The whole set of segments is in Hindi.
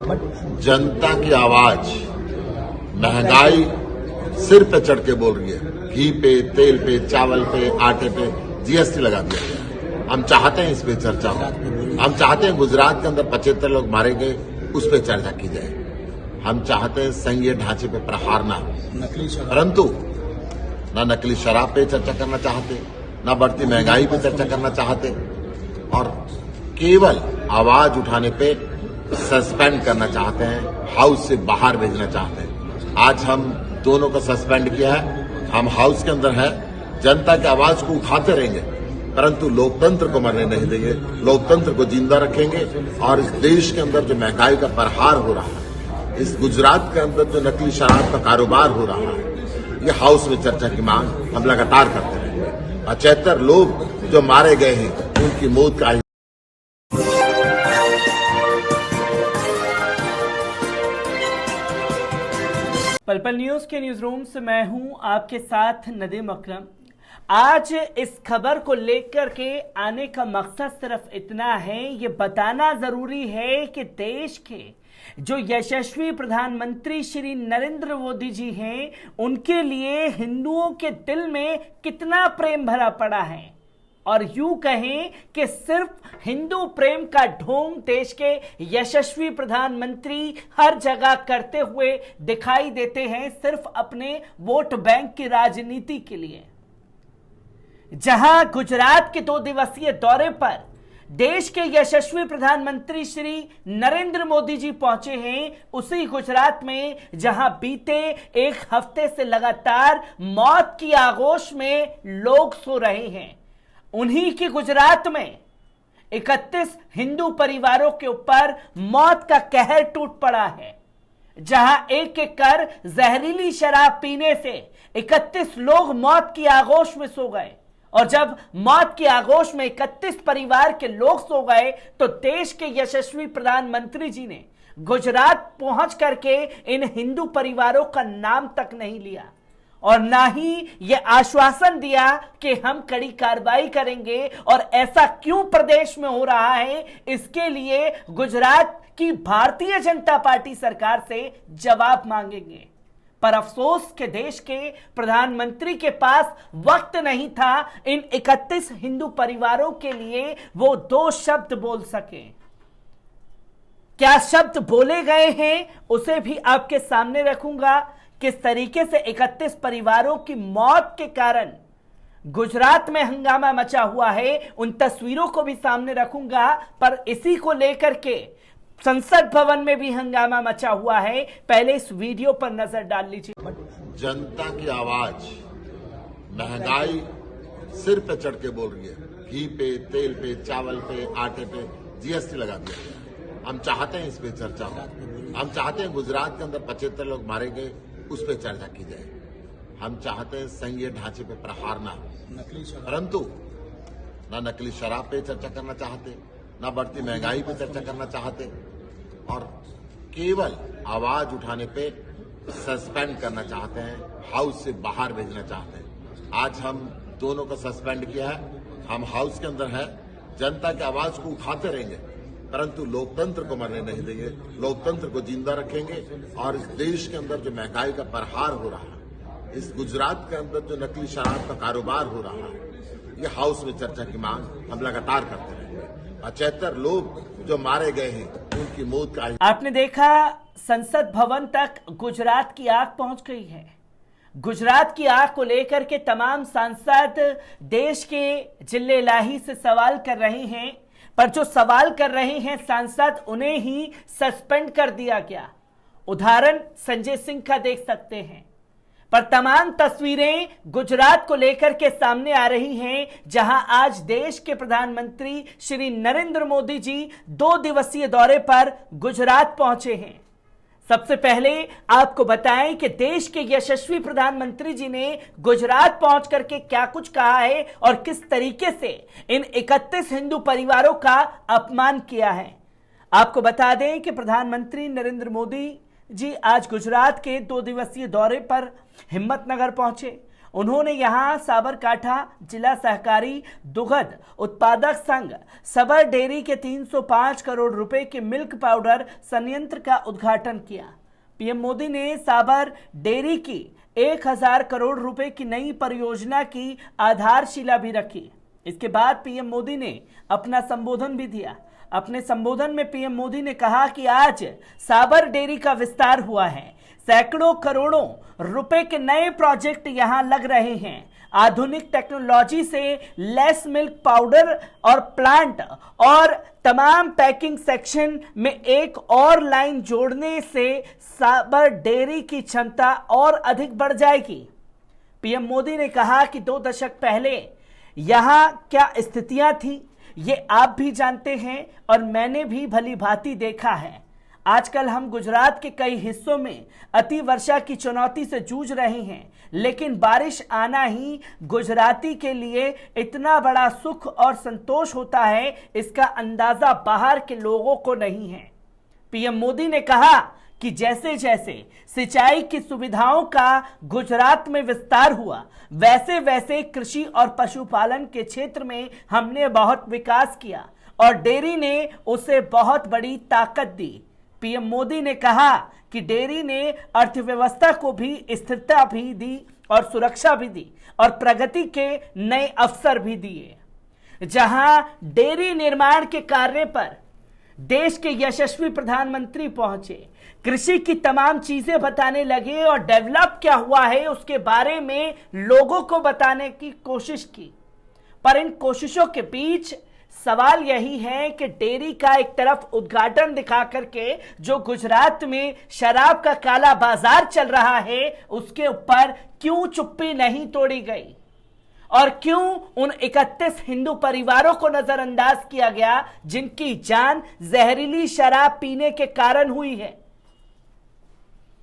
जनता की आवाज महंगाई सिर पे चढ़ के बोल रही है। घी पे, तेल पे, चावल पे, आटे पे जीएसटी लगा दिया गया है। हम चाहते हैं इस पे चर्चा हो। हम चाहते हैं गुजरात के अंदर 75 लोग मारे गए, उस पर चर्चा की जाए। हम चाहते हैं संघीय ढांचे पे प्रहार ना हो, परंतु न नकली शराब पे चर्चा करना चाहते, न बढ़ती महंगाई पे चर्चा करना चाहते, और केवल आवाज उठाने पे सस्पेंड करना चाहते हैं, हाउस से बाहर भेजना चाहते हैं। आज हम दोनों को सस्पेंड किया है। हम हाउस के अंदर है, जनता की आवाज को उठाते रहेंगे, परंतु लोकतंत्र को मरने नहीं देंगे। लोकतंत्र को जिंदा रखेंगे और इस देश के अंदर जो महंगाई का प्रहार हो रहा है, इस गुजरात के अंदर जो नकली शराब का कारोबार हो रहा है, ये हाउस में चर्चा की मांग हम लगातार करते रहेंगे। 75 लोग जो मारे गए हैं, उनकी मौत का पल पल न्यूज के न्यूज रूम से मैं हूं आपके साथ नदीम अकरम। आज इस खबर को लेकर के आने का मकसद सिर्फ इतना है, ये बताना जरूरी है कि देश के जो यशस्वी प्रधानमंत्री श्री नरेंद्र मोदी जी हैं, उनके लिए हिंदुओं के दिल में कितना प्रेम भरा पड़ा है। और यूं कहें कि सिर्फ हिंदू प्रेम का ढोंग देश के यशस्वी प्रधानमंत्री हर जगह करते हुए दिखाई देते हैं, सिर्फ अपने वोट बैंक की राजनीति के लिए। जहां गुजरात के 2 दिवसीय दौरे पर देश के यशस्वी प्रधानमंत्री श्री नरेंद्र मोदी जी पहुंचे हैं, उसी गुजरात में जहां बीते 1 हफ्ते से लगातार मौत की आगोश में लोग सो रहे हैं, उन्हीं की गुजरात में 31 हिंदू परिवारों के ऊपर मौत का कहर टूट पड़ा है। जहां एक एक कर जहरीली शराब पीने से 31 लोग मौत की आगोश में सो गए, और जब मौत की आगोश में 31 परिवार के लोग सो गए, तो देश के यशस्वी प्रधानमंत्री जी ने गुजरात पहुंच करके इन हिंदू परिवारों का नाम तक नहीं लिया, और ना ही यह आश्वासन दिया कि हम कड़ी कार्रवाई करेंगे। और ऐसा क्यों प्रदेश में हो रहा है, इसके लिए गुजरात की भारतीय जनता पार्टी सरकार से जवाब मांगेंगे। पर अफसोस के देश के प्रधानमंत्री के पास वक्त नहीं था इन 31 हिंदू परिवारों के लिए वो 2 शब्द बोल सके। क्या शब्द बोले गए हैं उसे भी आपके सामने रखूंगा। किस तरीके से 31 परिवारों की मौत के कारण गुजरात में हंगामा मचा हुआ है, उन तस्वीरों को भी सामने रखूंगा। पर इसी को लेकर के संसद भवन में भी हंगामा मचा हुआ है। पहले इस वीडियो पर नजर डाल लीजिए। जनता की आवाज महंगाई सिर पे चढ़ के बोल रही है। घी पे, तेल पे, चावल पे, आटे पे जीएसटी लगा दिया गया है। हम चाहते हैं इस पे चर्चा हो। हम चाहते हैं गुजरात के अंदर 75 लोग मारे गए, उस पर चर्चा की जाए। हम चाहते हैं संघीय ढांचे पे प्रहार ना हो, परंतु न नकली शराब पे चर्चा करना चाहते, न बढ़ती महंगाई पे चर्चा करना चाहते, और केवल आवाज उठाने पे सस्पेंड करना चाहते हैं, हाउस से बाहर भेजना चाहते हैं। आज हम दोनों को सस्पेंड किया है। हम हाउस के अंदर है, जनता की आवाज को उठाते रहेंगे, परंतु लोकतंत्र को मरने नहीं देंगे। लोकतंत्र को जिंदा रखेंगे, और इस देश के अंदर जो महंगाई का प्रहार हो रहा है, इस गुजरात के अंदर जो नकली शराब का कारोबार हो रहा है, ये हाउस में चर्चा की मांग हम लगातार करते रहेंगे। 75 लोग जो मारे गए हैं, उनकी मौत का आपने देखा, संसद भवन तक गुजरात की आग पहुंच गई है। गुजरात की आग को लेकर के तमाम सांसद देश के जिले लाही से सवाल कर रहे हैं, पर जो सवाल कर रहे हैं सांसद, उन्हें ही सस्पेंड कर दिया गया। उदाहरण संजय सिंह का देख सकते हैं। पर तमाम तस्वीरें गुजरात को लेकर के सामने आ रही हैं, जहां आज देश के प्रधानमंत्री श्री नरेंद्र मोदी जी 2 दिवसीय दौरे पर गुजरात पहुंचे हैं। सबसे पहले आपको बताएं कि देश के यशस्वी प्रधानमंत्री जी ने गुजरात पहुंच करके क्या कुछ कहा है और किस तरीके से इन 31 हिंदू परिवारों का अपमान किया है। आपको बता दें कि प्रधानमंत्री नरेंद्र मोदी जी आज गुजरात के 2 दिवसीय दौरे पर हिम्मतनगर पहुंचे, उन्होंने यहां साबरकांठा जिला सहकारी दुग्ध उत्पादक संघ सबर डेयरी के 305 करोड़ रुपए के मिल्क पाउडर संयंत्र का उद्घाटन किया। पीएम मोदी ने साबर डेयरी की 1000 करोड़ रुपए की नई परियोजना की आधारशिला भी रखी। इसके बाद पीएम मोदी ने अपना संबोधन भी दिया। अपने संबोधन में पीएम मोदी ने कहा कि आज साबर डेयरी का विस्तार हुआ है, सैकड़ों करोड़ों रुपए के नए प्रोजेक्ट यहां लग रहे हैं। आधुनिक टेक्नोलॉजी से लेस मिल्क पाउडर और प्लांट और तमाम पैकिंग सेक्शन में एक और लाइन जोड़ने से साबर डेयरी की क्षमता और अधिक बढ़ जाएगी। पीएम मोदी ने कहा कि 2 दशक पहले यहां क्या स्थितियां थी ये आप भी जानते हैं और मैंने भी भली भांति देखा है। आजकल हम गुजरात के कई हिस्सों में अति वर्षा की चुनौती से जूझ रहे हैं, लेकिन बारिश आना ही गुजराती के लिए इतना बड़ा सुख और संतोष होता है, इसका अंदाजा बाहर के लोगों को नहीं है। पीएम मोदी ने कहा कि जैसे जैसे सिंचाई की सुविधाओं का गुजरात में विस्तार हुआ, वैसे वैसे कृषि और पशुपालन के क्षेत्र में हमने बहुत विकास किया और डेयरी ने उसे बहुत बड़ी ताकत दी। पीएम मोदी ने कहा कि डेयरी ने अर्थव्यवस्था को भी स्थिरता भी दी और सुरक्षा भी दी और प्रगति के नए अवसर भी दिए। जहां डेयरी निर्माण के कार्य पर देश के यशस्वी प्रधानमंत्री पहुंचे, कृषि की तमाम चीजें बताने लगे और डेवलप क्या हुआ है उसके बारे में लोगों को बताने की कोशिश की। पर इन कोशिशों के बीच सवाल यही है कि डेयरी का एक तरफ उद्घाटन दिखा करके जो गुजरात में शराब का काला बाजार चल रहा है, उसके ऊपर क्यों चुप्पी नहीं तोड़ी गई और क्यों उन 31 हिंदू परिवारों को नजरअंदाज किया गया जिनकी जान जहरीली शराब पीने के कारण हुई है।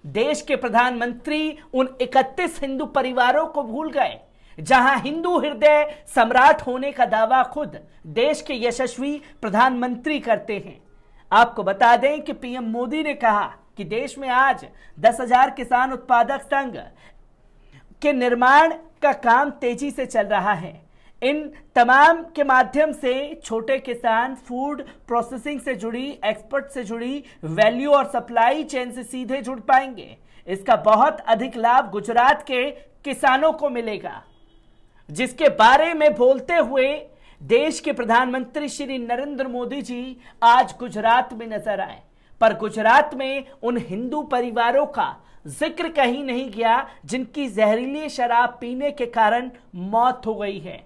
देश के प्रधानमंत्री उन 31 हिंदू परिवारों को भूल गए जहां हिंदू हृदय सम्राट होने का दावा खुद देश के यशस्वी प्रधानमंत्री करते हैं। आपको बता दें कि पीएम मोदी ने कहा कि देश में आज 10,000 किसान उत्पादक संघ के निर्माण का काम तेजी से चल रहा है। इन तमाम के माध्यम से छोटे किसान फूड प्रोसेसिंग से जुड़ी, एक्सपोर्ट से जुड़ी, वैल्यू और सप्लाई चेन से सीधे जुड़ पाएंगे। इसका बहुत अधिक लाभ गुजरात के किसानों को मिलेगा, जिसके बारे में बोलते हुए देश के प्रधानमंत्री श्री नरेंद्र मोदी जी आज गुजरात में नजर आए। पर गुजरात में उन हिंदू परिवारों का जिक्र कहीं नहीं गया जिनकी जहरीली शराब पीने के कारण मौत हो गई है।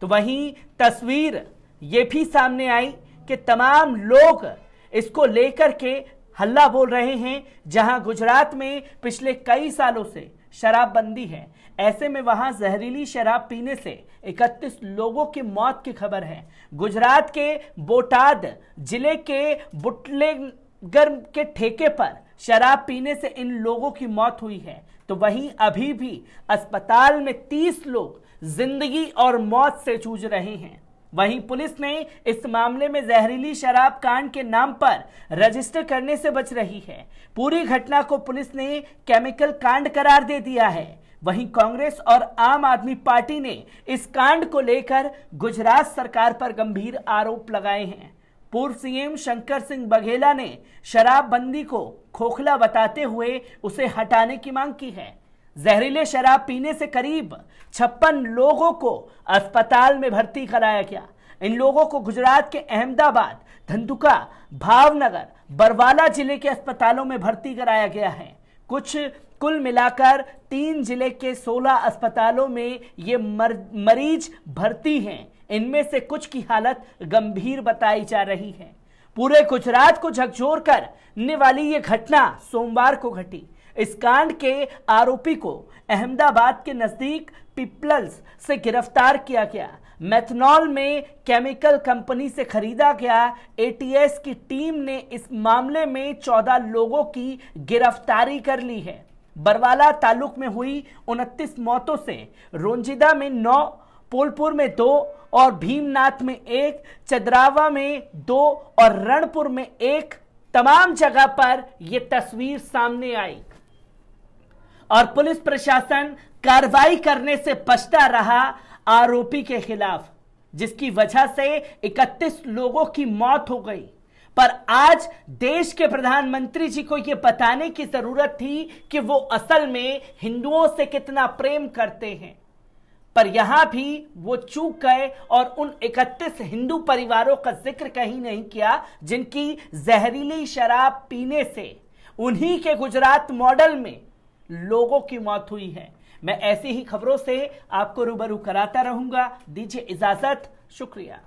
तो वहीं तस्वीर ये भी सामने आई कि तमाम लोग इसको लेकर के हल्ला बोल रहे हैं। जहां गुजरात में पिछले कई सालों से शराबबंदी है, ऐसे में वहां जहरीली शराब पीने से 31 लोगों की मौत की खबर है। गुजरात के बोटाद जिले के बुटलेगर के ठेके पर शराब पीने से इन लोगों की मौत हुई है। तो वहीं अभी भी अस्पताल में 30 लोग जिंदगी और मौत से जूझ रहे हैं। वहीं पुलिस ने इस मामले में जहरीली शराब कांड के नाम पर रजिस्टर करने से बच रही है। पूरी घटना को पुलिस ने केमिकल कांड करार दे दिया है। वहीं कांग्रेस और आम आदमी पार्टी ने इस कांड को लेकर गुजरात सरकार पर गंभीर आरोप लगाए हैं। पूर्व सीएम शंकर सिंह बघेला ने शराबबंदी को खोखला बताते हुए उसे हटाने की मांग की है। जहरीले शराब पीने से करीब 56 लोगों को अस्पताल में भर्ती कराया गया। इन लोगों को गुजरात के अहमदाबाद, धंधुका, भावनगर, बरवाला जिले के अस्पतालों में भर्ती कराया गया है। कुल मिलाकर 3 जिले के 16 अस्पतालों में ये मरीज भर्ती हैं। इनमें से कुछ की हालत गंभीर बताई जा रही है। पूरे गुजरात को झकझोर करने वाली ये घटना सोमवार को घटी। इस कांड के आरोपी को अहमदाबाद के नजदीक पीपल्स से गिरफ्तार किया गया। मेथनॉल में केमिकल कंपनी से खरीदा गया। एटीएस की टीम ने इस मामले में 14 लोगों की गिरफ्तारी कर ली है। बरवाला तालुक में हुई 29 मौतों से रोंजिदा में 9, पोलपुर में 2 और भीमनाथ में 1, चंद्रावा में 2 और रणपुर में 1 तमाम जगह पर यह तस्वीर सामने आई। और पुलिस प्रशासन कार्रवाई करने से बचता रहा आरोपी के खिलाफ, जिसकी वजह से 31 लोगों की मौत हो गई। पर आज देश के प्रधानमंत्री जी को यह बताने की जरूरत थी कि वो असल में हिंदुओं से कितना प्रेम करते हैं, पर यहां भी वो चूक गए और उन 31 हिंदू परिवारों का जिक्र कहीं नहीं किया जिनकी जहरीली शराब पीने से उन्हीं के गुजरात मॉडल में लोगों की मौत हुई है। मैं ऐसी ही खबरों से आपको रूबरू कराता रहूंगा। दीजिए इजाजत, शुक्रिया।